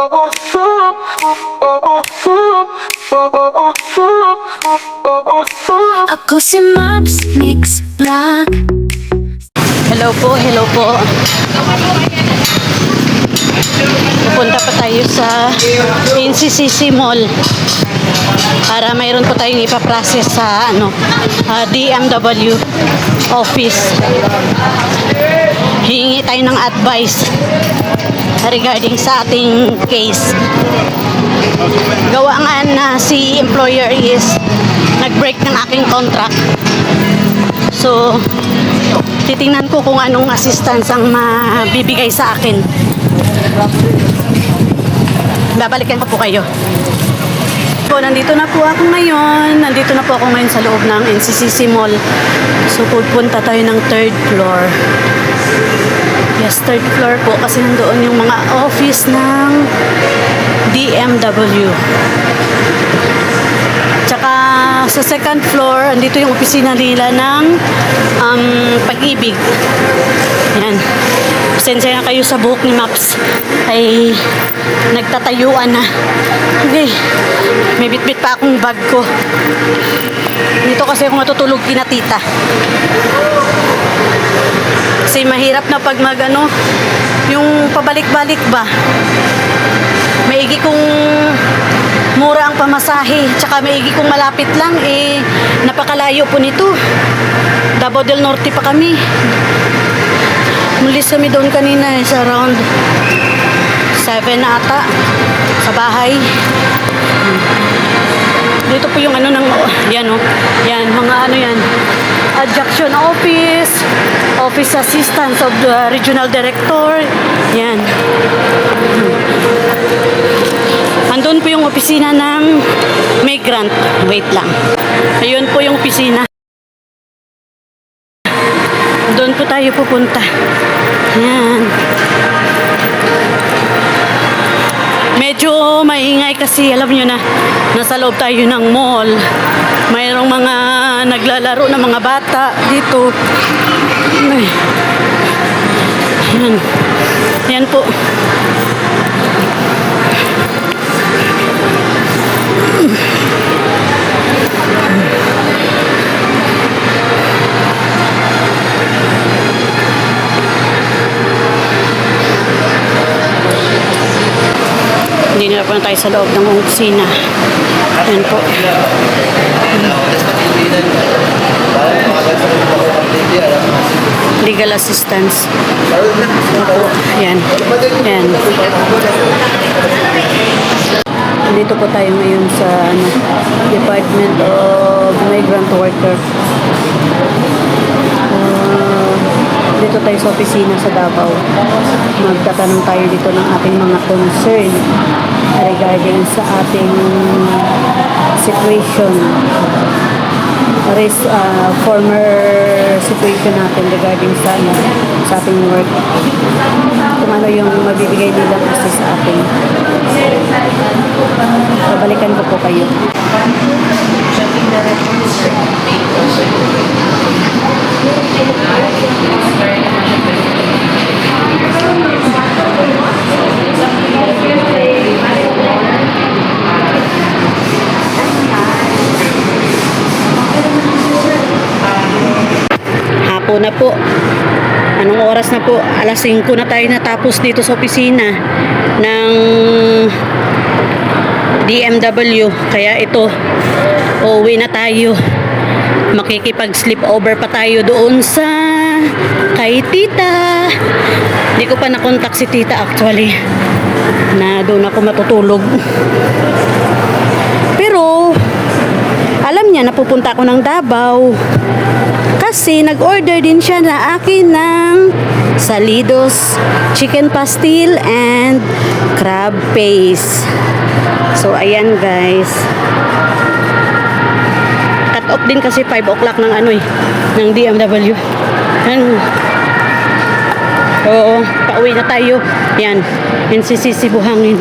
Ako si Maps Mix Vlog. Hello po, hello po. Pupunta pa tayo sa NCCC Mall para mayroon po tayong ipaprocess sa DMW office. Hihingi tayo ng advice regarding sa ating case. Gawa nga na si employer is nag-break ng aking contract. So, titingnan ko kung anong assistance ang mabibigay sa akin. Babalikan ko po kayo. So, nandito na po ako ngayon. Nandito na po ako ngayon sa loob ng NCCC Mall. So, pupunta tayo ng 3rd floor. Yes, 3rd floor po kasi nandoon yung mga office ng DMW. Tsaka sa 2nd floor, andito yung opisina nila ng Pag-ibig. Yan. Pasensya na kayo sa buhok ni Maps. Ay nagtatayuan na. Okay. May bitbit pa akong bag ko. Dito kasi ako matutulog kina tita. Kasi mahirap na pag yung pabalik-balik ba. Maigi kung mura ang pamasahe, tsaka maigi kung malapit lang, napakalayo po nito. Davao del Norte pa kami. Mulis kami doon kanina sa around 7 na ata sa bahay. Dito po yung yan mga yan, adjunction office, office assistance of the regional director, yan. Andun po yung opisina ng migrant. Wait lang. Ayun po yung opisina. Doon po tayo pupunta. Yan. Medyo maingay kasi alam nyo na nasa loob tayo ng mall. Mayroong mga naglalaro na mga bata dito. Ay. Yan. Yan po. Hindi na po tayo sa loob ng opisina. Yan po. Legal assistance. Yan. Yan. Dito po tayo ngayon sa Department of Migrant Worker. Dito tayo sa opisina sa Davao. Magtatanong tayo dito ng ating mga concern regarding sa ating situation, former situation natin regarding sa ating work. Kung ano yung mabibigay nilang assist sa atin. Babalikan ko po kayo. Hapon na po. Anong oras na po? Alas 5 na tayo natapos dito sa opisina ng DMW. Kaya ito, uuwi na tayo. Makikipag-sleep over pa tayo doon sa kay tita. Hindi ko pa nakontak si tita actually. Na doon ako matutulog. Pero alam niya na pupunta ako ng Davao. Kasi nag-order din siya na akin ng Salidos chicken pastil and crab paste. So ayan guys. Cut off din kasi 5 o'clock ng ng DMW. Oo, pauwi na tayo. Yan, NCCC Buhangin.